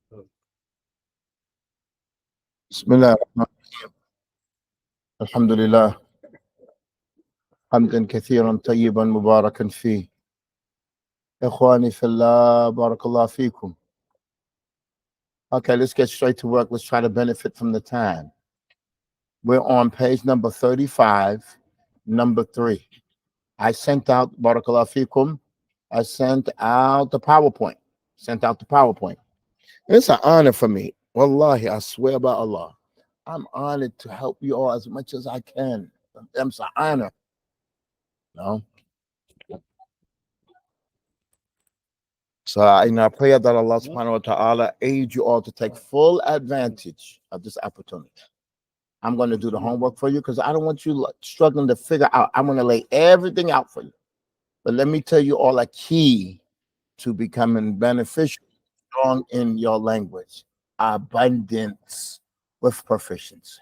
بسم الله الرحمن الرحيم. الحمد لله حمدا كثيرا طيبا مباركا فيه. إخواني في الله, بارك الله فيكم. Okay, let's get straight to work. Let's try to benefit from the time. We're on page number 35, number 3. I sent out, barakallah fikum, I sent out the PowerPoint. It's an honor for me. Wallahi, I swear by Allah. I'm honored to help you all as much as I can. It's an honor. No? So I pray that Allah subhanahu wa ta'ala aid you all to take full advantage of this opportunity. I'm going to do the homework for you because I don't want you struggling to figure out. I'm going to lay everything out for you. But let me tell you all a key to becoming beneficial, strong in your language. Abundance with proficiency.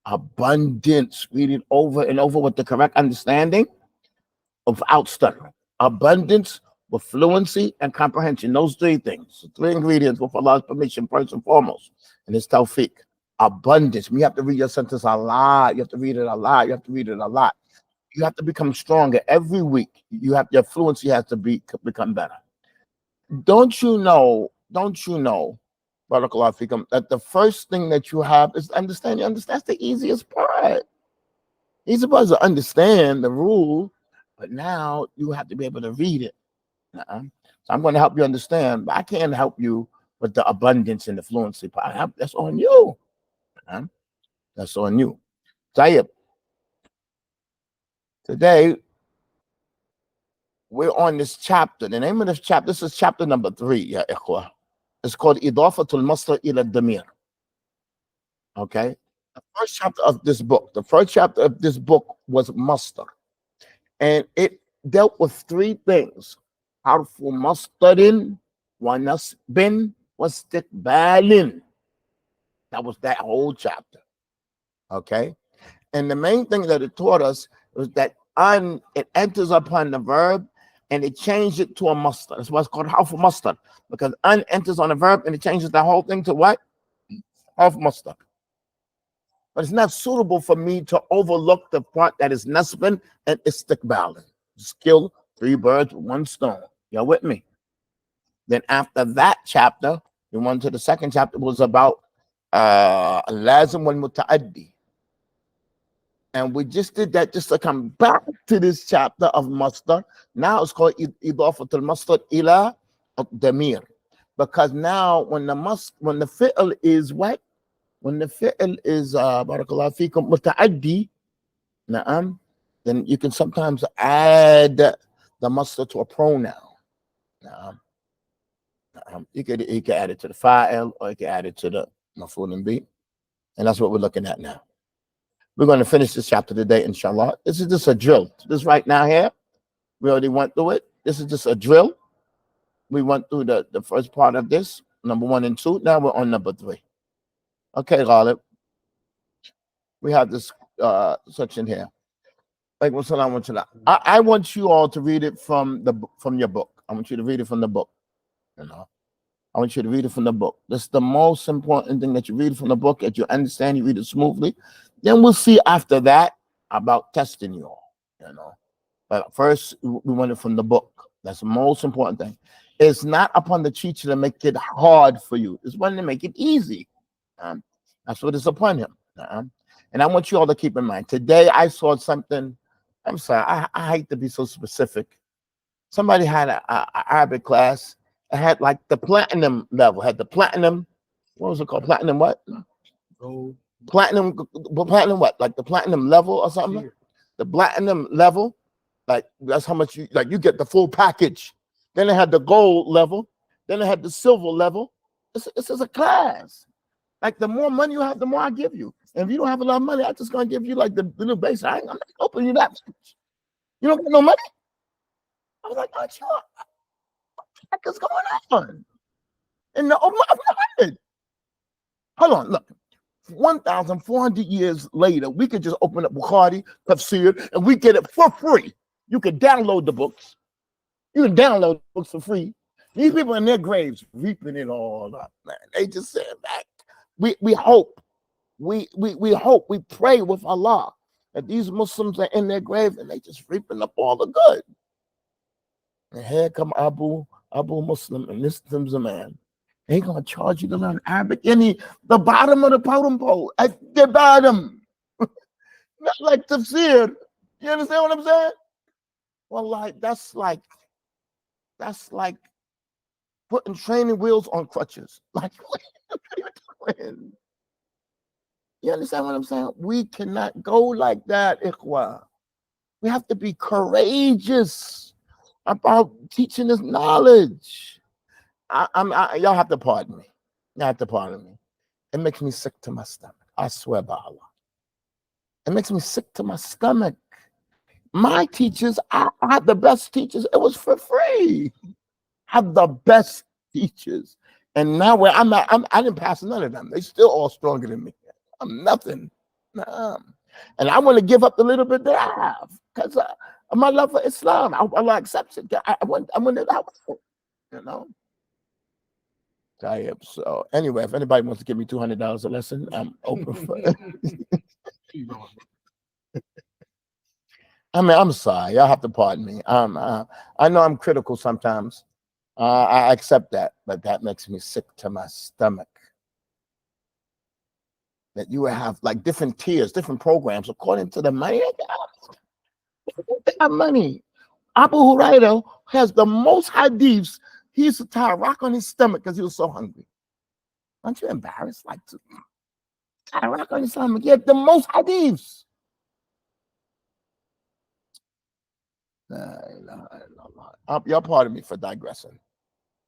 Abundance. Read it over and over with the correct understanding without stuttering. Abundance with fluency and comprehension. Those 3 things. 3 ingredients with Allah's permission, first and foremost. And it's tawfiq. Abundance. You have to read your sentence a lot. You have to read it a lot. You have to read it a lot. You have to become stronger every week. Your fluency has to become better. Don't you know, barakallahu fikum, that the first thing that you have is understanding. That's the easiest part. You're supposed to understand the rule, but now you have to be able to read it. So I'm going to help you understand, but I can't help you with the abundance and the fluency part. That's on you. That's on you. Tayyib. Today, we're on this chapter. The name of this chapter, this is chapter number 3, ya ikhwah. It's called Idafatul Masdar ila Damir. Okay? The first chapter of this book was Masdar. And it dealt with 3 things. Harfu masdarin wa nasbin wa istiqbalin. That was that whole chapter. Okay? And the main thing that it taught us was that it enters upon the verb and it changed it to a masdar. That's why it's called harfu masdar, because enters on a verb and it changes the whole thing to what? Harfu masdar. But it's not suitable for me to overlook the part that is nasbin and istiqbalin. Kill 3 birds with 1 stone. Y'all with me? Then after that chapter, we went to the second chapter, was about lazim wal muta'addi. And we just did that just to come back to this chapter of masdar. Now it's called idafatul masdar ila damir. Because now when the fi'l is what? When the fi'l is barakallahu fikum muta'addi, then you can sometimes add the masdar to a pronoun. You could add it to the fa'il, or you can add it to the maf'ul bi. And that's what we're looking at now. We're going to finish this chapter today, inshallah. This is just a drill. This right now here, we already went through it. This is just a drill. We went through the first part of this, number 1 and 2. Now we're on number 3. Okay, Ghalib. We have this section here. I want you all to read it from your book. I want you to read it from the book. I want you to read it from the book. That's the most important thing, that you read from the book, that you understand, you read it smoothly. Then we'll see after that about testing you all, But first, we want it from the book. That's the most important thing. It's not upon the teacher to make it hard for you. It's one to make it easy. That's what it's upon him. And I want you all to keep in mind. Today, I saw something. I'm sorry. I hate to be so specific. Somebody had an Arabic class. It had like the platinum level. Had the platinum. What was it called? Platinum what? Gold. Platinum what? Like the platinum level or something? The platinum level, like that's how much you get the full package. Then they had the gold level. Then they had the silver level. This is a class. Like the more money you have, the more I give you. And if you don't have a lot of money, I'm just gonna give you like the little base. I'm not opening you that much. You don't got no money? I was like, oh, sure. What the heck is going on? And the Muhammad. Hold on, look. 1,400 years later, we could just open up Bukhari, Tafsir, and we get it for free. You can download the books. You can download books for free. These people in their graves reaping it all up, man. They just said that. We hope. We hope, we pray with Allah that these Muslims are in their grave and they just reaping up all the good. And here come Abu Muslim and Muslim's a man. They gonna charge you to learn Arabic in the bottom of the totem pole, at the bottom. Not like tafsir. You understand what I'm saying? Well, like that's like putting training wheels on crutches. Like, what are you doing? You understand what I'm saying? We cannot go like that, ikhwa. We have to be courageous about teaching this knowledge. Y'all have to pardon me. You have to pardon me. It makes me sick to my stomach. I swear by Allah. It makes me sick to my stomach. My teachers, I had the best teachers. It was for free. I had the best teachers. And now where I'm at, I didn't pass none of them. They still all stronger than me. I'm nothing. Nah. And I want to give up the little bit that I have because of my love for Islam. Allah accepts it. I want it out. You know? So anyway, if anybody wants to give me $200 a lesson, I'm open for it. I mean, I'm sorry. Y'all have to pardon me. I know I'm critical sometimes. I accept that, but that makes me sick to my stomach. That you will have like different tiers, different programs according to the money. They got money. Abu Hurairah has the most hadiths. He used to tie a rock on his stomach because he was so hungry. Aren't you embarrassed? Like to tie a rock on his stomach. He had the most hadiths. Y'all pardon me for digressing.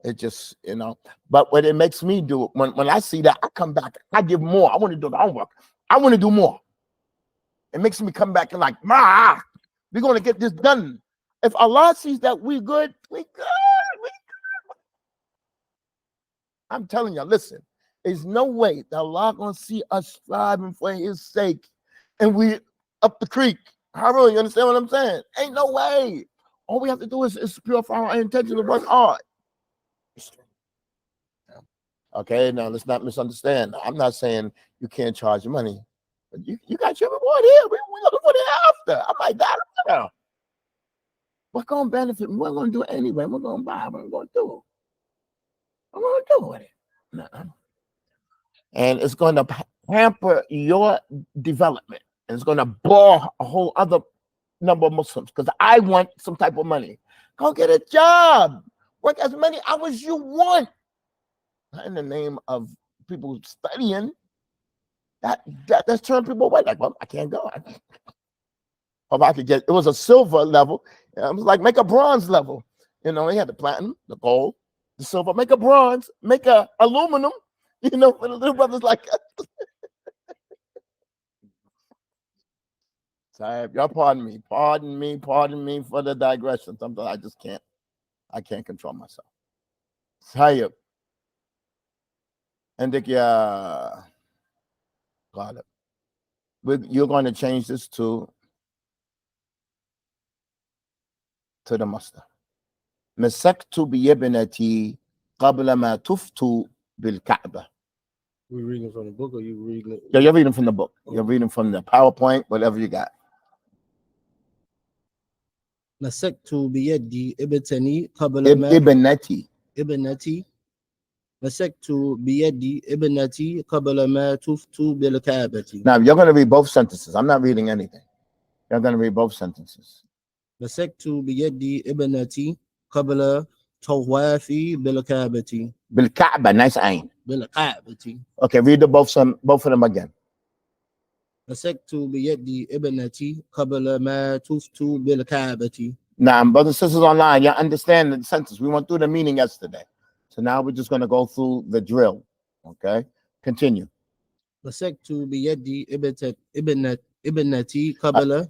It just, you know, but what it makes me do, when I see that, I come back, I give more. I want to do the homework. I want to do more. It makes me come back and like, we're going to get this done. If Allah sees that we good, we good. I'm telling you, listen, there's no way that Allah going to see us striving for his sake and we up the creek. How you understand what I'm saying? Ain't no way. All we have to do is purify our intention to work hard. Okay, now let's not misunderstand. I'm not saying you can't charge money, but you got your reward here. We're looking for the after. I'm like, that. What's going to benefit me? We're going to do it anyway. We're going to buy it. We're going to do it. What we're going to do with it? No. And it's going to hamper your development. And it's going to bore a whole other number of Muslims because I want some type of money. Go get a job. Work as many hours you want. Not in the name of people studying. That's turning people away. Like, well, I can't go. If I could get, it was a silver level. It was like, make a bronze level. You know, they had the platinum, the gold, the silver. Make a bronze, make a aluminum. You know, for the little brothers like us. Sahib, y'all pardon me for the digression. Sometimes I just can't. I can't control myself. Sahib. And you're going to change this to the master. مسكت بيبنتي قبل ما تفتوا بالكعبة. We reading from the book, or you reading it? Yeah, you're reading from the book. You're reading from the PowerPoint, whatever you got. مسكت بيدي ابنتي قبل ما ابنتي مسكت بيدي ابنتي قبل ما تفتوا بالكعبة. Now you're going to read both sentences. I'm not reading anything. You're going to read both sentences. مسكت بيدي ابنتي قبل طوافي بالكعبة. بالكعبة, nice ain. بالكعبة. Okay, read both of them again. مسكت بيدي ابنتي قبل ما تفتوا بالكعبة. Now, brothers and sisters online, you understand the sentence. We went through the meaning yesterday. So now we're just going to go through the drill. Okay? Continue. مسكت بيدي ابنتي قبل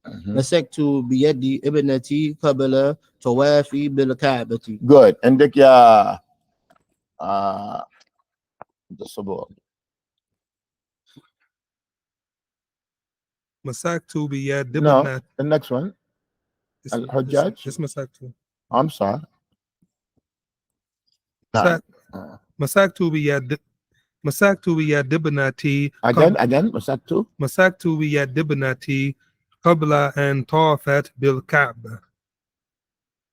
مسكت بيدي ابنتي قبل طوافي بالكعبة. Good. And the sabur. مسكت بيد No, the next one. Al-Hajjaj. Just مسكت. I'm sorry. نعم. مسكت بيد ابنتي again مسكت بيد ابنتي قبل أن طافت بالكعبة.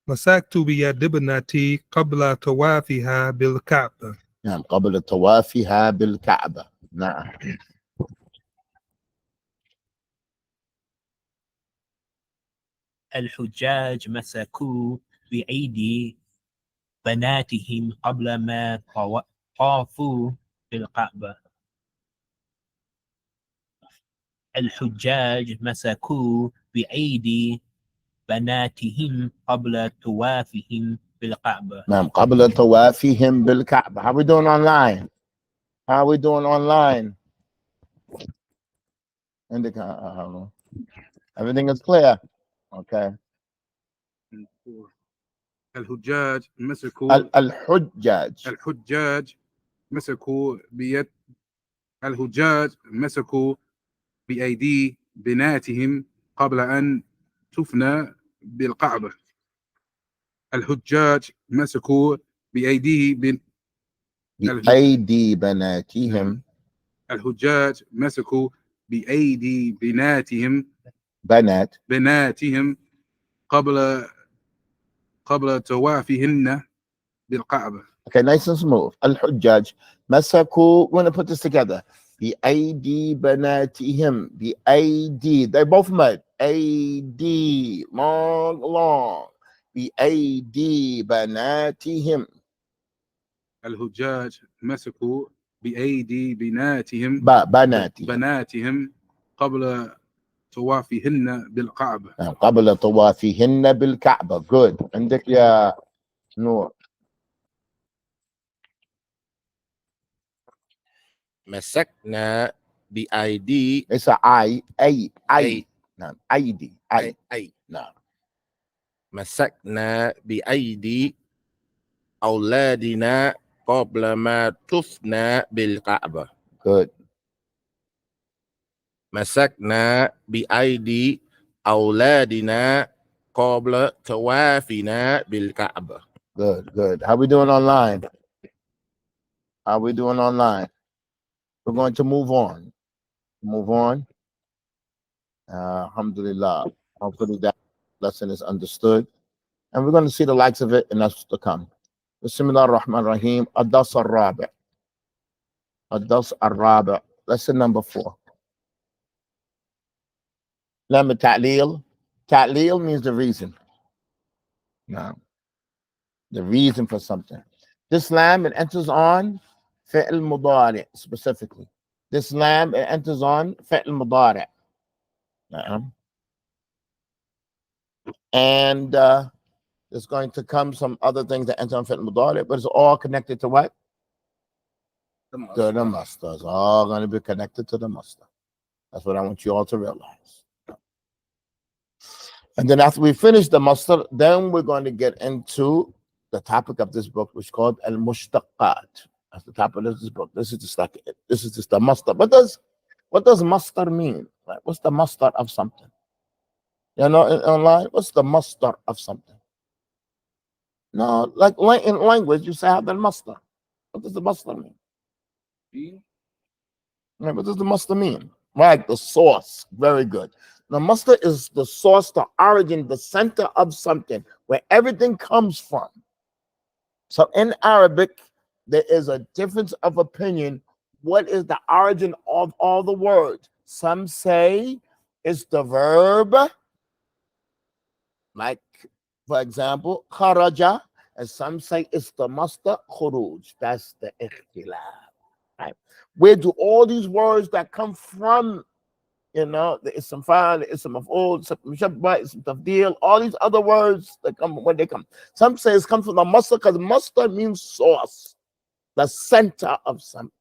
مسكت بيد ابنتي قبل طوافها بالكعبة. نعم قبل طوافها بالكعبة. نعم. الحجاج مسكوا بأيدي بناتهم قبل ما طافوا بالكعبة. الحجاج مسكوا بأيدي بناتهم قبل طوافهم بالكعبة. نعم قبل طوافهم بالكعبة. How we doing online? How we doing online? Everything is clear. Okay. الحجاج مسكوا الحجاج مسكوا بيد الحجاج مسكوا بأيدي بناتهم قبل أن تفنى بالكعبة. الحجاج مسكوا بأيدي بناتهم. الحجاج مسكوا بأيدي بناتهم قبل طوافهن بالكعبة. Okay, nice and smooth. الحجاج مسكوا. We're going to put this together. بأيدي بناتهم. بأيدي. They both met. أيدي. long. بأيدي بناتهم. الحجاج مسكوا بأيدي بناتهم قبل طوافهن بالكعبة. قبل طوافهن بالكعبة. Good. عندك يا نور. مسكنا بأيدي ليس أي. نعم أيدي. أي. نعم. مسكنا بأيدي أولادنا قبل ما تفنى بالكعبة. Good. مسكنا بأيدي أولادنا قبل طوافنا بالكعبة. Good. How we doing online? We're going to move on. Alhamdulillah. Hopefully that lesson is understood. And we're going to see the likes of it in us to come. Bismillah ar-Rahman ar-Rahim. Ad-Das ar-Rabi'. Lesson number 4. Lam ta'leel. Ta'leel means the reason. Now, the reason for something. This lam, it enters on fi'l mudari' specifically. This lam, it enters on fi'l mudari'. And there's going to come some other things that enter on fi'l mudari', but it's all connected to what? To the master. It's all going to be connected to the master. That's what I want you all to realize. And then after we finish the master, then we're going to get into the topic of this book, which is called Al-Mushtaqat. That's the topic of this book. This is just the master. What does master mean? Right? What's the master of something? You know, online, what's the master of something? No, like in language, you say have the master. What does the master mean? Right, what does the master mean? Right, the source. Very good. The master is the source, the origin, the center of something, where everything comes from. So in Arabic, there is a difference of opinion. What is the origin of all the words? Some say it's the verb, like, for example, kharaja, and some say it's the master, khuruj. That's the ikhtilaf. Right? Where do all these words that come from, you know, the ism fa'al, the ism maf'ul, ism mushabba, ism tafdil, all these other words that come when they come. Some say it's come from the master because master means source, the center of something.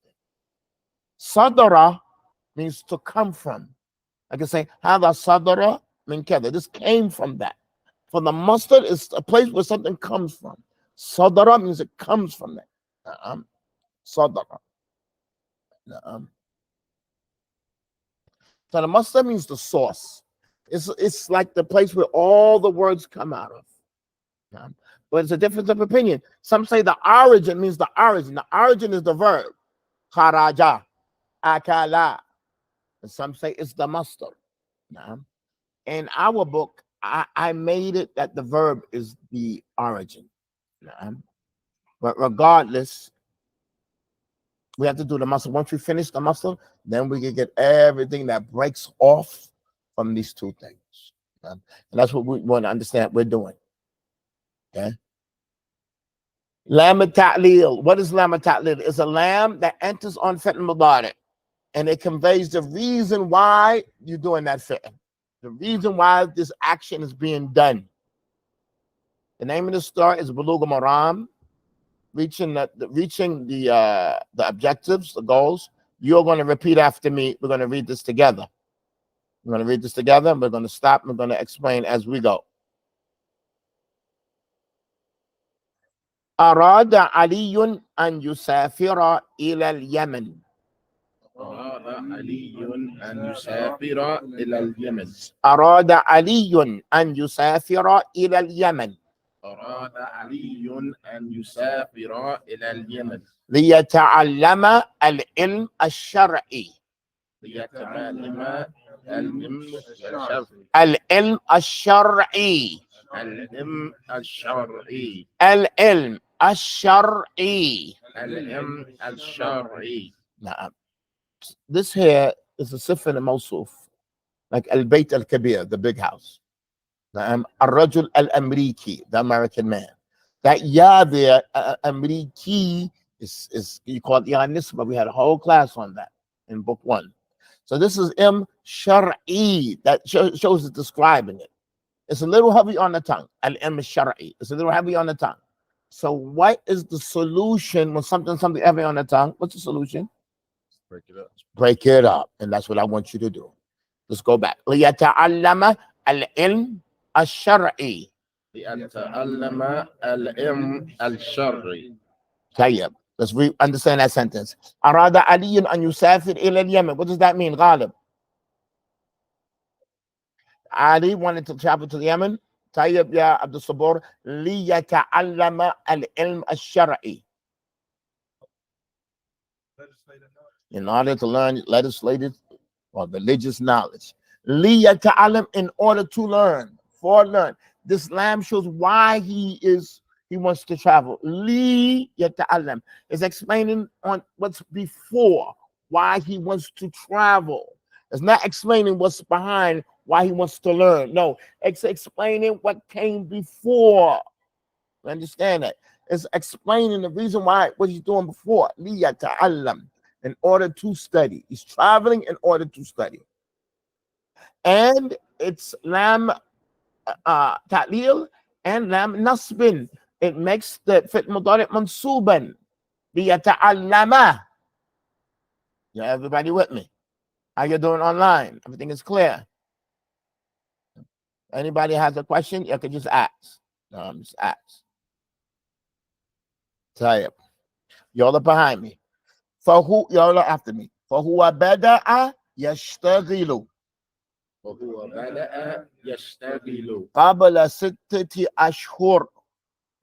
Sadara means to come from. I can say, hada sadara min kada. This came from that. For the master is a place where something comes from. Sadara means it comes from that. Sadara. So the master means the source. It's like the place where all the words come out of. But But it's a difference of opinion. Some say the origin means the origin. The origin is the verb. Kharaja, akala. And some say it's the masdar. Now, in our book, I made it that the verb is the origin. Now, but regardless, we have to do the masdar. Once we finish the masdar, then we can get everything that breaks off from these two things. And that's what we want to understand we're doing. Okay. Lam ta'lil. What is lam ta'lil? It's a lam that enters on fi'l mudari, and it conveys the reason why you're doing that fi'l. The reason why this action is being done. The name of the story is Bulugh al-Maram, reaching the objectives, the goals. You're going to repeat after me. We're going to read this together. We're going to read this together. We're going to stop. We're going to explain as we go. أراد علي أن يسافر إلى اليمن. أراد علي أن يسافر إلى اليمن. أراد علي أن يسافر إلى اليمن. أراد علي أن يسافر إلى اليمن. ليتعلم العلم الشرعي. ليتعلم العلم الشرعي. العلم الشرعي. العلم الشرعي. العلم الشرعي. العلم الشرعي. نعم. This here is a sifr and a mawsuf, like al-bayt al-kabir, the big house. نعم. الرجل الأمريكي, the American man. That ya there, Amriki, is you call it ya nisba. We had a whole class on that in book 1. So this is shar'i that shows it describing it. It's a little heavy on the tongue. Al-ilm shar'i. It's a little heavy on the tongue. So what is the solution when something heavy on the tongue? What's the solution? Break it up. Break it up. And that's what I want you to do. Let's go back. ليتعلم العلم الشرعي. ليتعلم العلم الشرعي. طيب. Let's understand that sentence. أراد علي أن يسافر إلى اليمن. What does that mean, غالب? Ali wanted to travel to Yemen. طيب يا عبد الصبور. ليتعلم العلم الشرعي. In order to learn legislative or religious knowledge. ليتعلم, in order to learn. For learn. This lamb shows why he wants to travel. ليتعلم is explaining on what's before, why he wants to travel. It's not explaining what's behind, why he wants to learn. No, it's explaining what came before. You understand that? It's explaining the reason why, what he's doing before. ليتعلم, in order to study. He's traveling in order to study. And it's lam ta'lil and lam nasbin. It makes the fi'l mudari' mansuban. ليتعلم. Yeah, everybody with me? How you doing online? Everything is clear? Anybody has a question? You can just ask. Just ask. Type. Y'all are behind me. Y'all are after me. فهو بدأ يشتغل. وهو بدأ يشتغل. قبل 6 أشهر.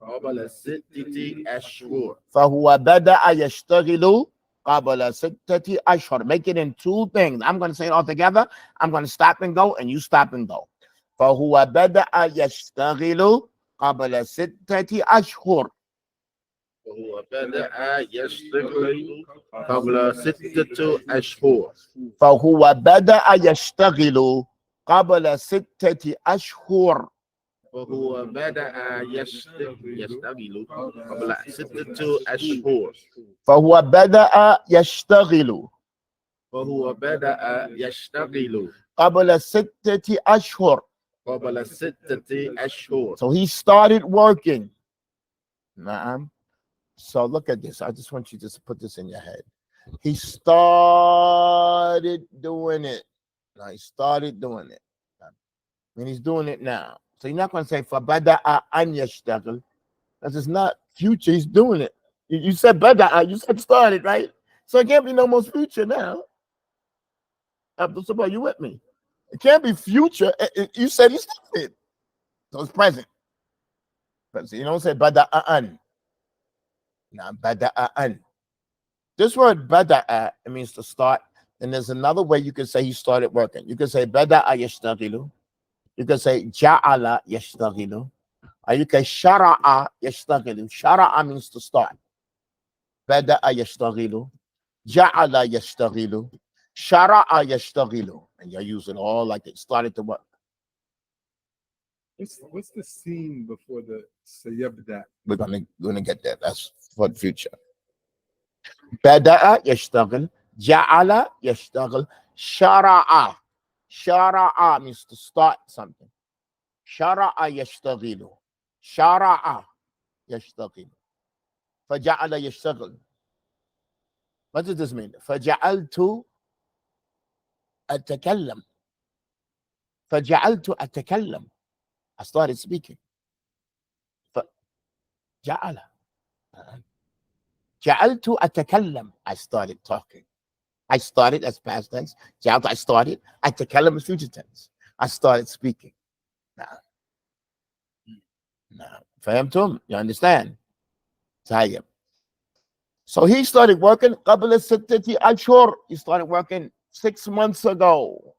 قبل 6 أشهر. فهو بدأ يشتغل قبل 6 أشهر. Make it in 2 things. I'm going to say it all together. I'm going to stop and go, and you stop and go. فهو بدأ يشتغل قبل 6 أشهر. وهو بدأ يشتغل قبل 6 أشهر. فهو بدأ يشتغل قبل 6 أشهر. وهو بدأ يشتغل قبل 6 أشهر. فهو بدأ يشتغل. وهو بدأ يشتغل قبل 6 أشهر. قبل 6 أشهر. So he started working. نعم. So look at this. I just want you to put this in your head. He started doing it. Now he started doing it. And he's doing it now. So you're not going to say فَبَدَأَ أَنْ يَشْتَغِلْ. Because it's not future. He's doing it. You said بدأ. You said started, right? So it can't be no more future now. Abdul Sabah, you with me? It can't be future. You said he started. So it's present. But you don't say bada'an. Now bada'an. This word bada'a, it means to start. And there's another way you can say he started working. You can say bada'a yashtaghilu. You can say ja'ala yashtaghilu. Or you can shara'a yashtaghilu. Shara'a means to start. Bada'a yashtaghilu. Ja'ala yashtaghilu. Shara'a yashtaghilu. And you're using all like it started to work. What's the scene before the sayabda? We're gonna get there. That's for the future. Bada'a yashtaghil, ja'ala yashtaghil, shara'a. Shara'a means to start something. Shara'a yashtaghilu. Shara'a yashtaghilu. Faja'ala yashtaghil. What does this mean? Faja'altu atakallam. Faja'altu atakallam. I started speaking. Ja'ala. Ja'altu atakallam. I started talking. I started as past tense. Ja'altu, I started. Atakallam is future tense. I started speaking. Now. Fahimtum? You understand? Tayyib. So he started working qabla sittati ashhur. He started working 6 months ago.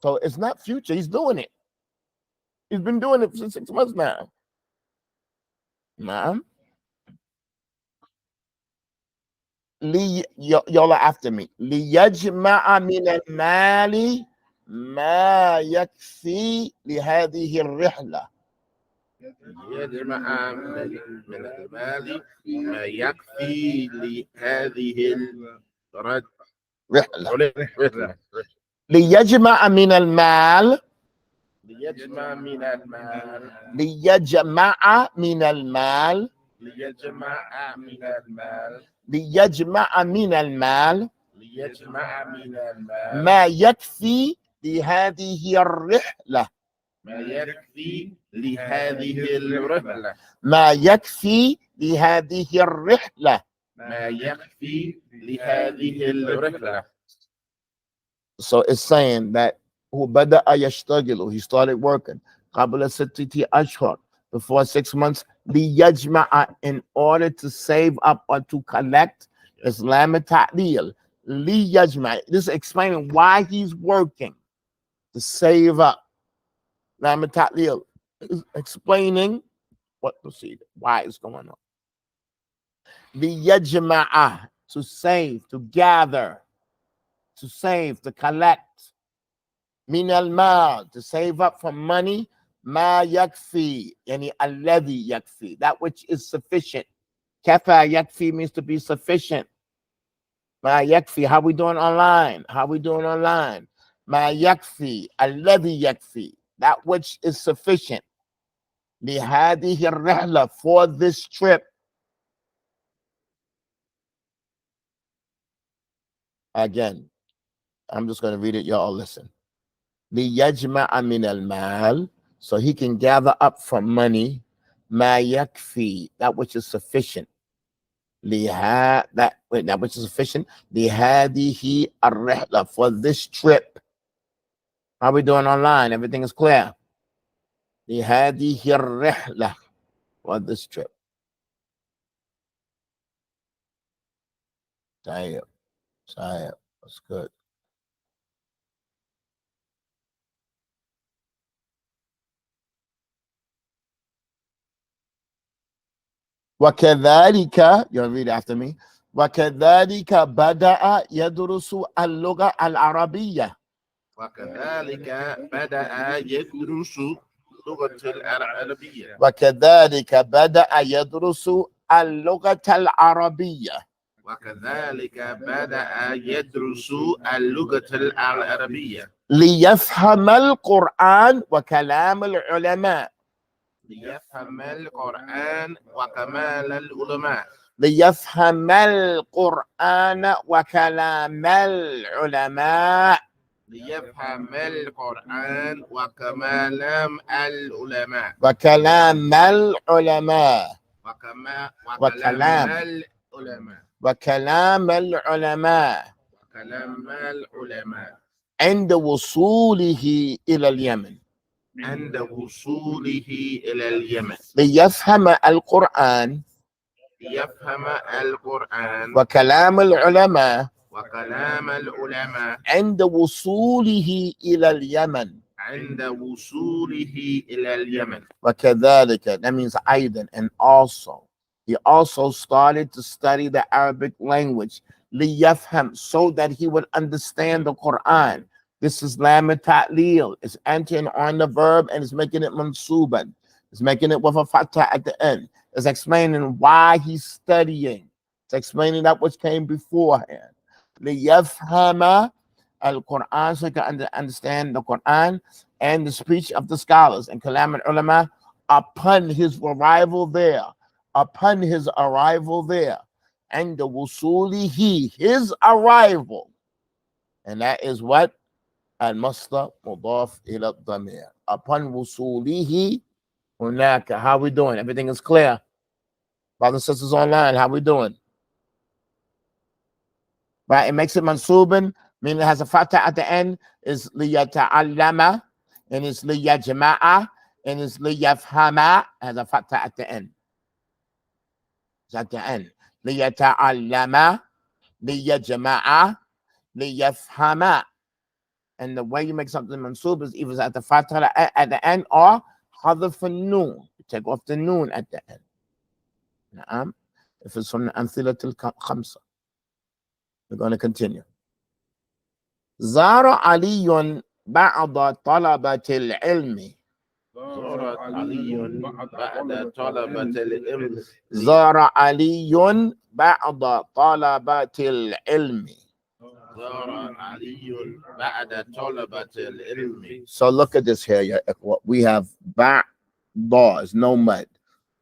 So it's not future. He's doing it. He's been doing it for 6 months now. Nah. Y'all are after me. ليجمع من المال ما يكفي لهذه الرحلة. يجمع من المال ما يكفي لهذه الرحلة. ليجمع من المال ليجمع من المال ليجمع من المال ليجمع من المال ليجمع من المال ليجمع من المال ما يكفي لهذه الرحلة. ما يكفي لهذه الرحلة. ما يكفي لهذه الرحلة. ما يكفي لهذه الرحلة. So it's saying that who بدأ يشتغل, he started working قبل 6 أشهر, before 6 months, ليجمع, in order to save up or to collect. Islam ta'lil. ليجمع. This is explaining why he's working, to save up. Islam ta'lil is explaining what proceeded, why it's going on. ليجمع, to save, to gather, to save, to collect. Min al-mal, to save up from money. Ma yakfi, yani alladhi yakfi, that which is sufficient. Kafa yakfi means to be sufficient. Ma yakfi, how we doing online? How we doing online? Ma yakfi, alladhi yakfi, that which is sufficient. Lihadihi ar-rihla, for this trip. Again, I'm just going to read it. Y'all listen. ليجمع من المال, so he can gather up from money. ما يكفي, that which is sufficient. That which is sufficient. لهذه الرحلة, for this trip. How we doing online? Everything is clear. لهذه الرحلة, for this trip. Tayyib. That's good. وكذلك, you want to read after me? وكذلك بدأ يدرس اللغة العربية. وكذلك بدأ يدرس اللغة العربية. وكذلك بدأ يدرس اللغة العربية. وكذلك بدأ يدرس اللغة العربية. ليفهم القرآن وكلام العلماء. ليفهم القرآن وكمال العلماء. ليفهم القرآن وكلام العلماء. ليفهم القرآن وكمال العلماء. وكلام العلماء. وكلام العلماء. وكلام العلماء. وكلام العلماء. عند وصوله إلى اليمن. عند وصوله إلى اليمن ليفهم القرآن ليفهم القرآن وكلام العلماء وكلام العلماء عند وصوله إلى اليمن. عند وصوله إلى اليمن. وكذلك, that means أيضا, and also. He also started to study the Arabic language, ليفهم, so that he would understand the Quran. This is lam ta'lil. It's entering on the verb and it's making it mansuban. It's making it with a fatah at the end. It's explaining why he's studying. It's explaining that which came beforehand. ليفهم al-Quran, so he can understand the Quran and the speech of the scholars and kalam al-ulama upon his arrival there. Upon his arrival there. And the wusulihi, his arrival. And that is what? Al-Masdar mudaf ila damir. Upon wusulihi hunaka. How we doing? Everything is clear. Brothers and sisters online, how we doing? Right, it makes it mansubin, meaning it has a fatah at the end, is liyata'allama, and it's liyajma'a, and it's liyafhama, has a fatah at the end. It's at the end. Liyata'allama, liyajma'a, liyafhama. And the way you make something mansub is either at the fatah at the end or hadaf al-noon. You take off the noon at the end. Na'am. If it's from the amthilatul khamsa. We're going to continue. زار علي بعض طلبة العلم. زار علي بعد طلبة العلم. زار علي بعض طلبة العلم. زار علي بعد طلبة العلم. So look at this here. We have ba, there's no mud.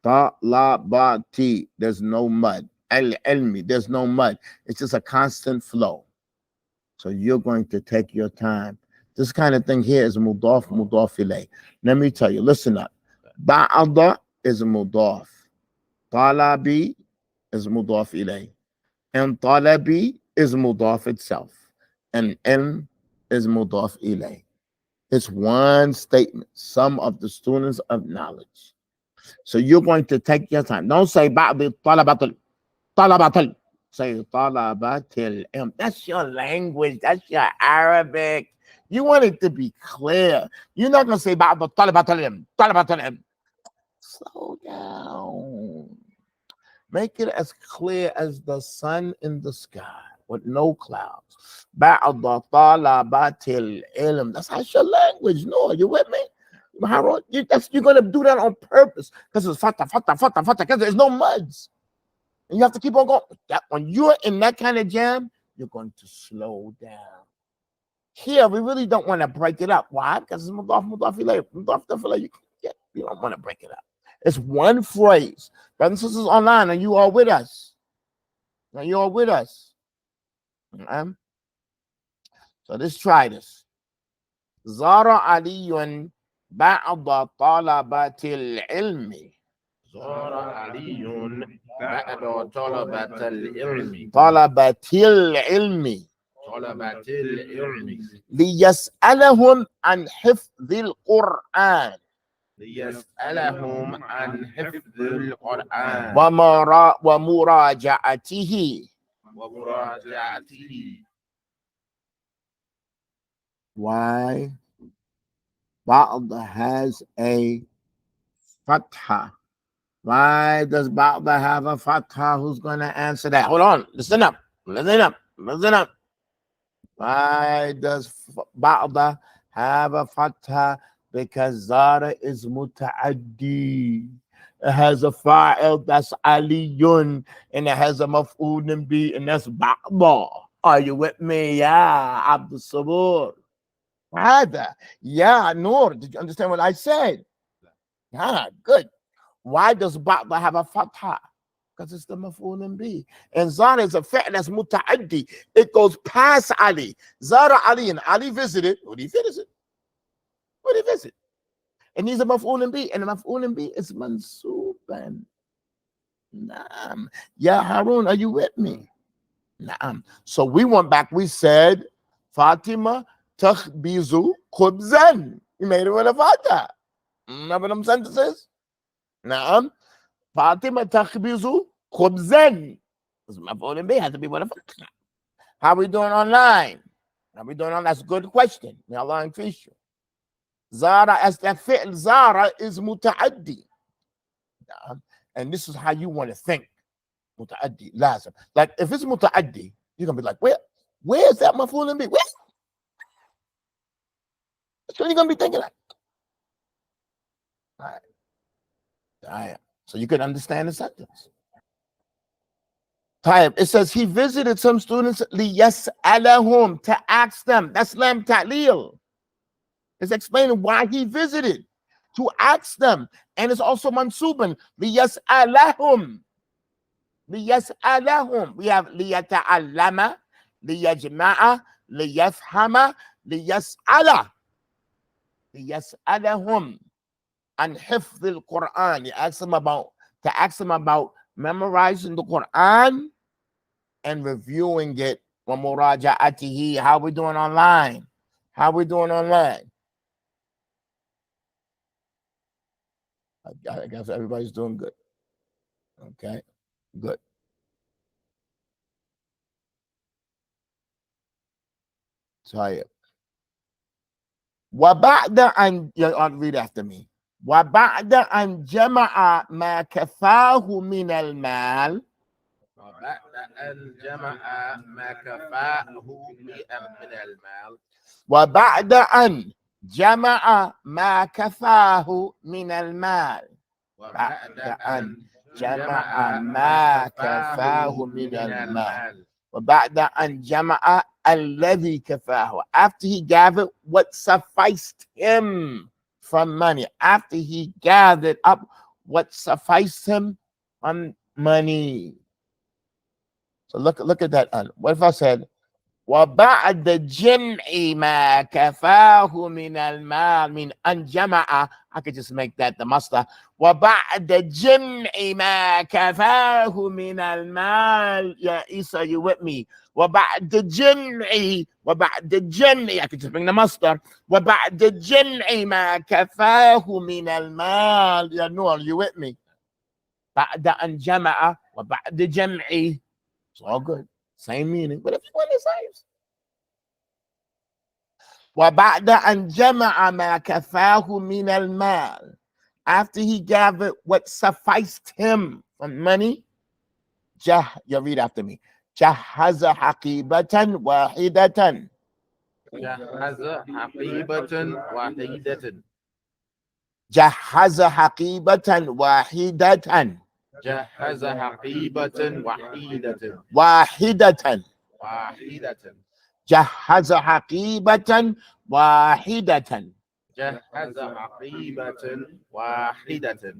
Ta, la, ba, ti, there's no mud. Al-ilmi, there's no mud. It's just a constant flow. So you're going to take your time. This kind of thing here is mudaf ilay. Let me tell you, listen up. Ba'ada is mudaf. Talabi is mudaf ilay. And talabi is mudaf itself. And ilm is mudaf ilay. It's one statement. Some of the students of knowledge. So you're going to take your time. Don't say ba'di talabatul. Talabatul. Say talabatil ilm. That's your language. That's your Arabic. You want it to be clear. You're not going to say ba'di talabatul ilm. Talabatul ilm. Slow down. Make it as clear as the sun in the sky with no clouds. Ba'da talabatil ilm. That's your language. No, you with me? You're going to do that on purpose because it's fatah, because there's no muds. And you have to keep on going. When you're in that kind of jam, you're going to slow down. Here, we really don't want to break it up. Why? Because it's mudaf ilayh. You don't want to break it up. It's one phrase. Brothers and sisters online, and you are with us. Now you are with us. Okay? So let's try this. Zara aliyun ba'da talabatil ilmi. زار علي بعد طلبة العلم. طلبة العلم. طلبة العلم. ليسألهم عن حفظ القرآن. ليسألهم عن حفظ القرآن. ومراجعته. ومراجعته. Why? Ba'da has a fatha. Why does Ba'da have a fatha? Who's going to answer that? Hold on. Listen up. Why does Ba'da have a fatha? Because Zara is muta'addi. It has a fa'il, that's aliyun, and it has a maf'ulun bi, and that's Ba'da. Are you with me? Yeah, Abdul Sabur. Rather, yeah, Noor. Did you understand what I said? Yeah, good. Why does Ba'da have a fatha? Because it's the maf'ulun bi. And Zara is a fi'l that's muta'addi. It goes past Ali. Zara Ali, and Ali visited. What did he visit? What did he visit? And he's a maf'ulun bi, and the maf'ulun bi is mansuban. Naam. Ya Harun, are you with me? Naam. So we went back, we said, Fatima takhbizu khubzan. He made it with a fatha. Remember them sentences? Naam. Fatima takhbizu khubzan. This maf'ul bih has to be with a fatha. How we doing online? How we doing on? That's a good question. May Allah increase you. Zara as that fi'l Zara is muta'addi. And this is how you want to think. Muta'addi, lazim. Like if it's muta'addi, you're gonna be like, where's that maf'ul bih? Where? That's what you're gonna be thinking like. All right. So you can understand the sentence. It says he visited some students liyas'alahum, to ask them. That's lam ta'lil. It's explaining why he visited, to ask them. And it's also mansuban liyas'alahum. Liyas'alahum. We have liyata'allama, liyajma'a, liyafhama, liyas'ala. Liyas'alahum an hifz al-Quran. To ask them about memorizing the Quran and reviewing it. Wa muraja'atihi. How we doing online? How we doing online? I guess everybody's doing good. Okay, good. So وبعد أن read after me. وبعد أن جمع ما كفاه من المال. وبعد أن جمع ما كفاه من المال. وبعد أن جمع ما كفاه من المال. وبعد أن جمع ما كفاه من المال. وبعد أن جمع الذي كفاه. After he gathered what sufficed him from money. After he gathered up what sufficed him from money. So look at that. What if I said وبعد جمع ما كفاه من المال من أن جمع. I could just make that the master. وبعد جمع ما كفاه من المال. Yeah, Isa, you with me? وبعد جمع. I could just bring the master. وبعد جمع ما كفاه من المال. Yeah, Noor, you with me? بعد أن جمع وبعد جمع. It's all good. Same meaning, but if you want to say وبعد أن جمع ما كفاه من المال. After he gathered what sufficed him from money. You read after me. جهز حقيبة واحدة. جهز حقيبة واحدة. جهز حقيبة واحدة. جهز حقيبة واحدة. واحدة. واحدة. جهز حقيبة واحدة. جهز حقيبة واحدة.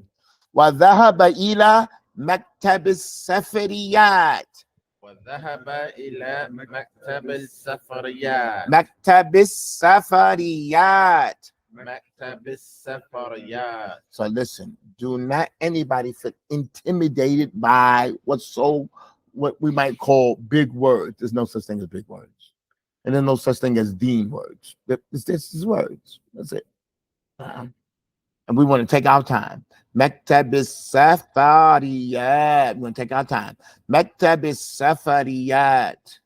وذهب إلى مكتب السفريات. وذهب إلى مكتب السفريات. مكتب السفريات. مكتب السفريات. So listen, do not anybody feel intimidated by what we might call big words. There's no such thing as big words. And there's no such thing as deen words. This is words. That's it. And we want to take our time. مكتب السفريات. We want to take our time. مكتب السفريات.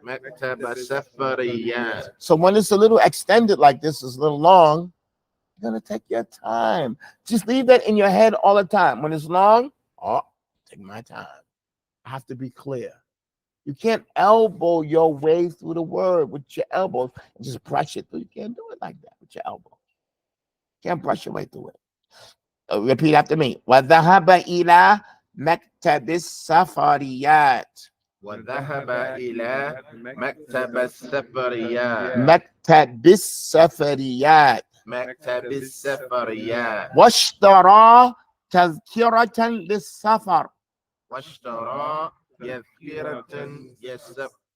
مكتب السفريات. So when it's a little extended like this, it's a little long, you're going to take your time. Just leave that in your head all the time. When it's long, take my time. I have to be clear. You can't elbow your way through the word with your elbows and just brush it through. You can't do it like that with your elbow. You can't brush your way through it. Repeat after me. وَذَهَبَ إِلَى مَكْتَبِ السَّفَرِيَّاتِ. وذهب إلى مكتب السفريات. مكتب السفريات. مكتب السفريات. واشترى تذكرة للسفر. واشترى تذكرة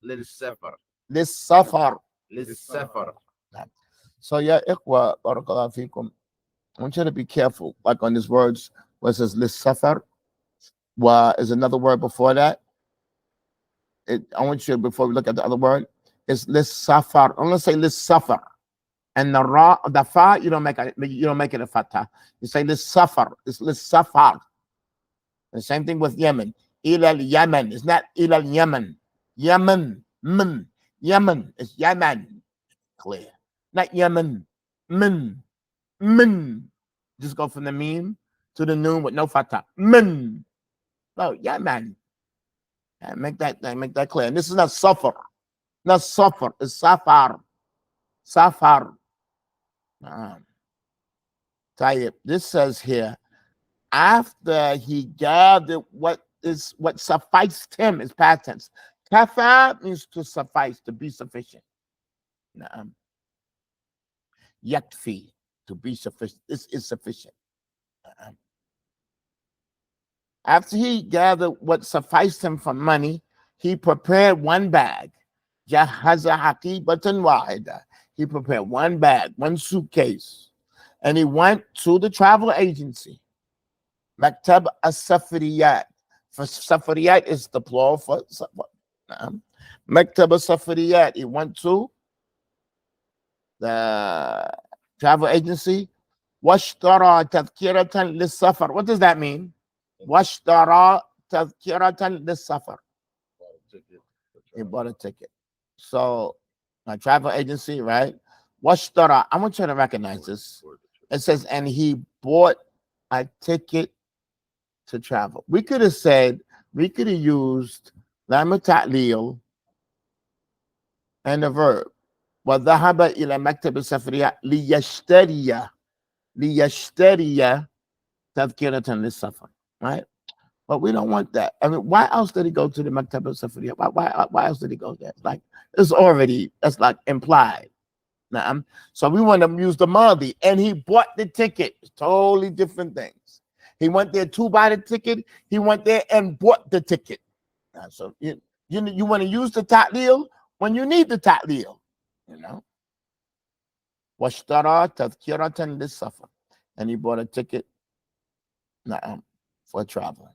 للسفر. للسفر. So yeah, ikhwa, barakallahu feekum. I want you to be careful, like on these words where it says للسفر. Is another word before that. I want you, before we look at the other word, it's للسفر. I'm going to say للسفر. And the ra, the fa, you don't make it a fatha. You say this safar. It's this safar. The same thing with Yemen. Ilal Yemen. It's not ilal Yemen. Yemen. Min. Yemen. It's Yemen. Clear. Not Yemen. Min. Min. Just go from the meme to the noon with no fatha. Min. No, Yemen. Yeah, make that clear. And this is not suffer. Not suffer. It's safar. Safar. Tayyib. This says here, after he gathered what sufficed him is past tense. Kafa means to suffice, to be sufficient. Yakfi, to be sufficient. This is sufficient. After he gathered what sufficed him for money, he prepared one bag. Jahaza haqibatan wahida. He prepared one bag, one suitcase, and he went to the travel agency. Maktab as-Safariyat. For Safariyat is the plural for Maktab as-Safariyat. He went to the travel agency. Washtara tadhkiratan lis-safar. What does that mean? Washtara tadhkiratan lis-safar. He bought a ticket. So, a travel agency, right? Washtara. I want you to recognize this. It says, and he bought a ticket to travel. We could have used lam ta'lil and the verb. وَذَهَبَ إِلَى مَكْتَبِ السَّفَرِيَّةِ لِيَشْتَرِيَ تَذْكِرَةً لِلسَّفَرِ. Right? But we don't want that. I mean, why else did he go to the Maktab al-Safariyah? Why else did he go there? That's like implied. So we want to use the Madi, and he bought the ticket. It's totally different things. He went there to buy the ticket. He went there and bought the ticket. So you want to use the ta'lil when you need the ta'lil. Washtara tadhkiratan lis-safar. And he bought a ticket for travel.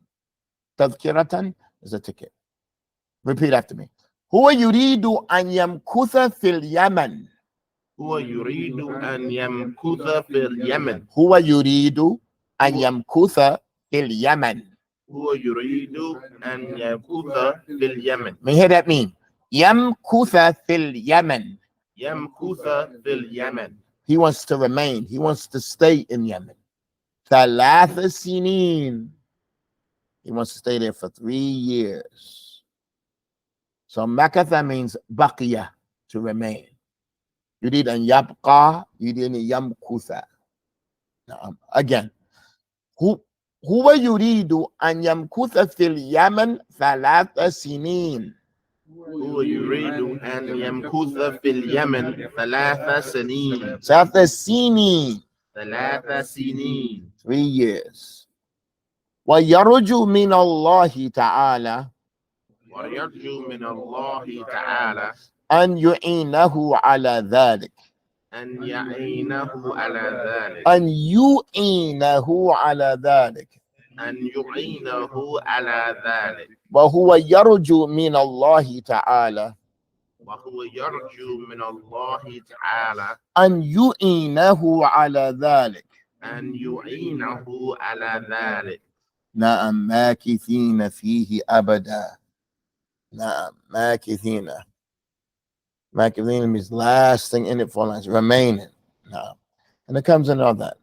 Tadhkiratan is a ticket. Repeat after me. Huwa yuridu an yamkutha fil Yaman. هو يريد أن يمكث في اليمن. هو يريد أن يمكث في اليمن. هو يريد أن يمكث في اليمن. May hear that mean? يمكث في اليمن. يمكث في اليمن. He wants to remain. He wants to stay in Yemen. ثلاث سنين. He wants to stay there for 3 years. So makatha means baqiya, to remain. You need an yabqa, you need an yamkutha. Again, huwa yuridu an yamkutha fil Yaman thalatha sinin. هو يريد أن يمكث في اليمن 3 سنين. Thalatha sinin. 3 سنين. 3 years. ويرجو من الله تعالى ويرجو من الله تعالى أن يعينه على ذلك. أن يعينه على ذلك. أن يعينه على ذلك. أن يعينه على ذلك. وهو يرجو من الله تعالى وهو يرجو من الله تعالى أن يعينه على ذلك. أن يعينه على ذلك. نعم ماكثين فيه أبدا. نعم ماكثين. Machiavelli means last thing in it for life, remaining. No. And it comes in all that.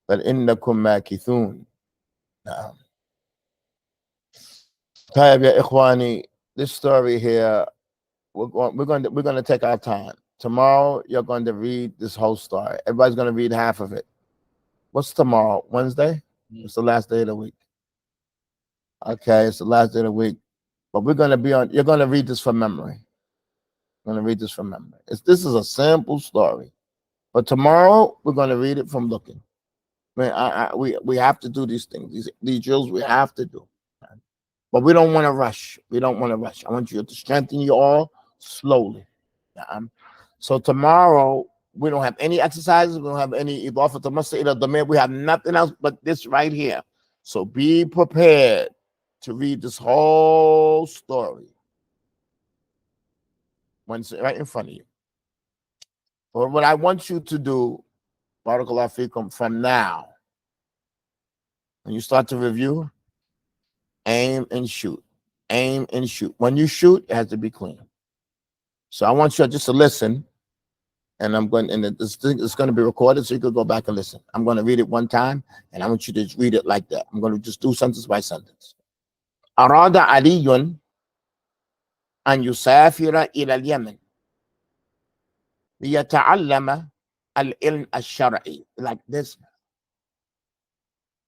But innakum makithun. No. Tayyib ya ikhwani, this story here, we're going to take our time. Tomorrow you're going to read this whole story. Everybody's going to read half of it. What's tomorrow? Wednesday? It's the last day of the week. Okay, it's the last day of the week. But you're going to read this from memory. I'm going to read this from memory. This is a simple story. But tomorrow, we're going to read it from looking. We have to do these things. These drills we have to do. But we don't want to rush. We don't want to rush. I want you to strengthen you all slowly. So tomorrow, we don't have any exercises. We don't have any idafat al-masjid ila damir. We have nothing else but this right here. So be prepared to read this whole story. When it's right in front of you. Or what I want you to do, Barakallahu Fikum, from now, when you start to review, aim and shoot. Aim and shoot. When you shoot, it has to be clean. So I want you just to listen, and I'm going, and this thing is going to be recorded, so you could go back and listen. I'm going to read it one time, and I want you to just read it like that. I'm going to just do sentence by sentence. أراد علي أن يسافر إلى اليمن ليتعلم العلم الشرعي. Like this.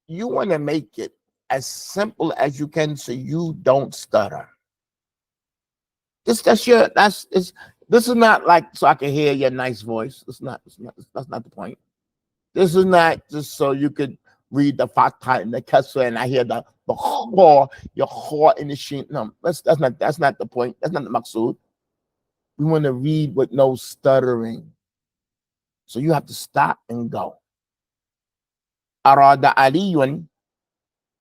You want to make it as simple as you can so you don't stutter. This is not like so I can hear your nice voice. That's not the point. This is not just so you could read the Fatah and the Kasra and I hear the Khor, your Khor in the Shin. No, that's not the point. That's not the Maqsood. We want to read with no stuttering. So you have to stop and go. أراد علي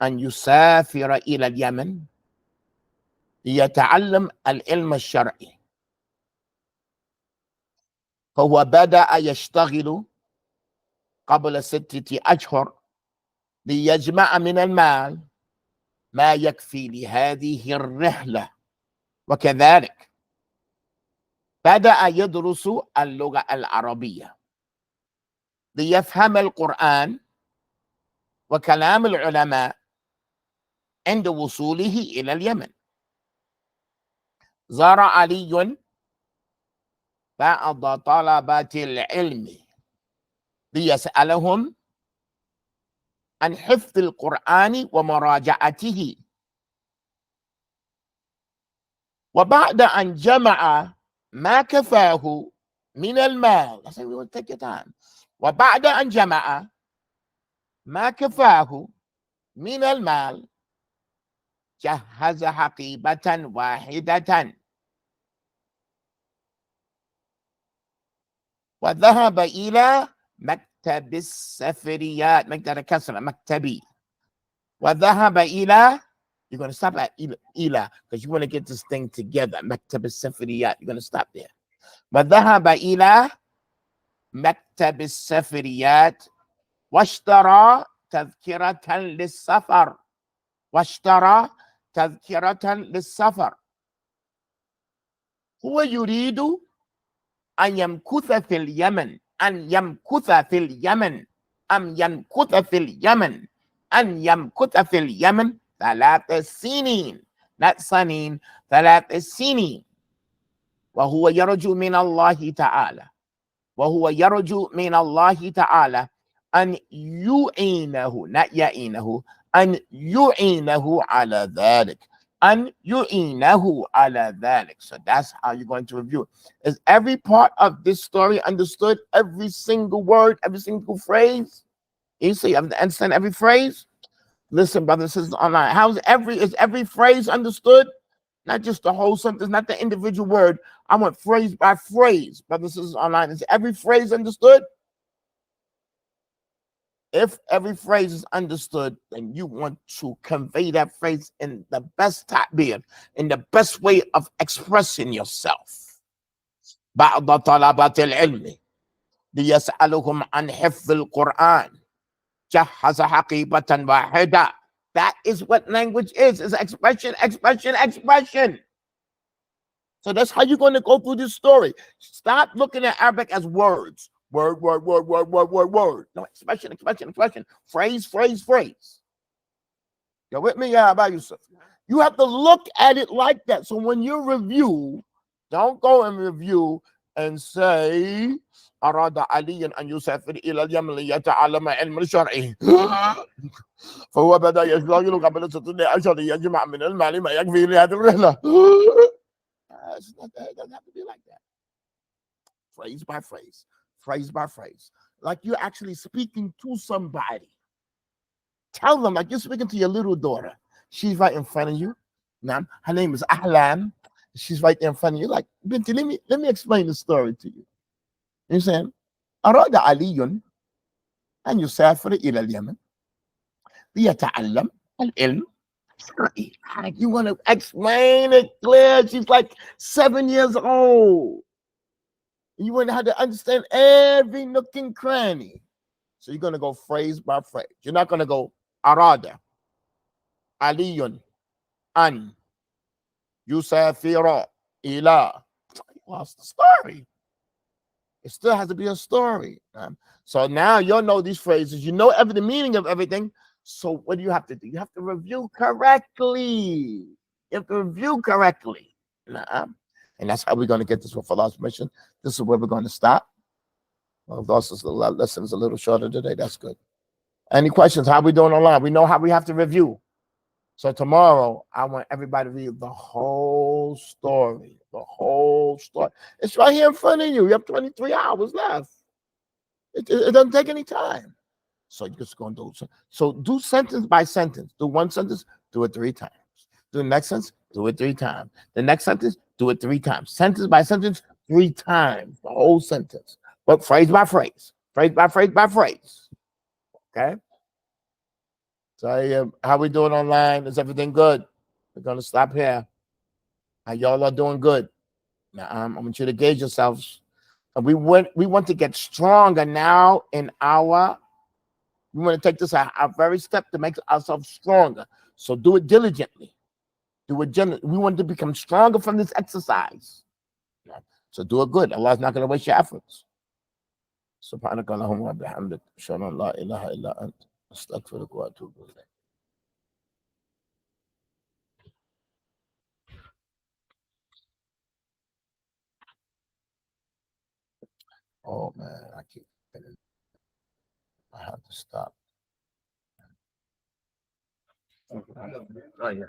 أن يسافر إلى اليمن ليتعلم العلم الشرعي. فهو بدأ يشتغل قبل 6 أشهر ليجمع من المال ما يكفي لهذه الرحلة. وكذلك بدأ يدرس اللغة العربية ليفهم القرآن وكلام العلماء عند وصوله إلى اليمن. زار علي بعض طلبة العلم ليسألهم عن حفظ القرآن ومراجعته. وبعد أن جمع ما كفاه من المال. وبعد أن جمع ما كفاه من المال جهز حقيبة واحدة وذهب إلى مكتب السفريات. مكتب كسرة مكتبي. وذهب إلى, you're going to stop at إلى because you want to get this thing together. مكتب السفريات, you're going to stop there. وذهب إلى مكتب السفريات واشترى تذكرة للسفر. واشترى تذكرة للسفر. هو يريد أن يمكث في اليمن. أن يمكث في اليمن. أم يمكث في اليمن. أن يمكث في اليمن 3 سنين. not سنين, 3 سنين. وهو يرجو من الله تعالى. وهو يرجو من الله تعالى أن يعينه, not يعينه, أن يعينه على ذلك. أن يعينه على ذلك. So that's how you're going to review. Is every part of this story understood? Every single word, every single phrase? You see, you have to understand every phrase? Listen, brothers and sisters online. Is every phrase understood? Not just the whole sentence, not the individual word. I want phrase by phrase. Brothers and sisters online. Is every phrase understood? If every phrase is understood, then you want to convey that phrase in the best ta'bir, in the best way of expressing yourself. بعض طلبة العلم ليسألهم عن حفظ القرآن جهز حقيبة واحدة. That is what language is. It's expression, expression, expression. So that's how you're going to go through this story. Stop looking at Arabic as words. Word, word, word, word, word, word, word. No, expression, expression, expression. Phrase, phrase, phrase. You're with me? Yeah, about Yusuf. You have to look at it like that. So when you review, don't go and review and say, أراد علي أن يسافر إلى اليمن ليتعلم علم الشرع فهو بدأ يشتغل قبل 6 أشهر ليجمع من المال ما يكفي لهذه الرحلة. It doesn't have to be like that. Phrase by phrase. Phrase by phrase, like you're actually speaking to somebody. Tell them like you're speaking to your little daughter. She's right in front of you. Now, her name is Ahlam. She's right there in front of you. Like, Binti, let me explain the story to you. You saying, أراد علي أن يسافر إلى اليمن ليتعلم العلم. You want to explain it clear. She's like 7 years old. You wouldn't have to understand every nook and cranny. So you're going to go phrase by phrase. You're not going to go arada, aliyun, an, yusafira, ila. You lost the story. It still has to be a story. So now you'll know these phrases. You know the meaning of everything. So what do you have to do? You have to review correctly. You have to review correctly. And that's how we're going to get this with Allah's permission. This is where we're going to stop. Well, the lesson is a little shorter today. That's good. Any questions? How we doing online? We know how we have to review. So tomorrow, I want everybody to read the whole story. The whole story. It's right here in front of you. You have 23 hours left. It doesn't take any time. So you're just going to do so. Do sentence by sentence. Do one sentence, do it 3 times. Do the next sentence, do it 3 times. The next sentence, do it 3 times. Sentence by sentence, 3 times. The whole sentence. But phrase by phrase. Phrase by phrase by phrase. Okay? So how we doing online? Is everything good? We're going to stop here. How y'all are doing good. Now, I want you to gauge yourselves. And we want to get stronger now in our. We want to take this our very step to make ourselves stronger. So do it diligently. Do it gently. We want to become stronger from this exercise. So do it good. Allah's not going to waste your efforts. Subhanaka Allahumma wa bihamdik. Ashhadu an la ilaha illa ant. Astaghfiruka wa atubu ilayk. Oh man, I have to stop. Oh yeah.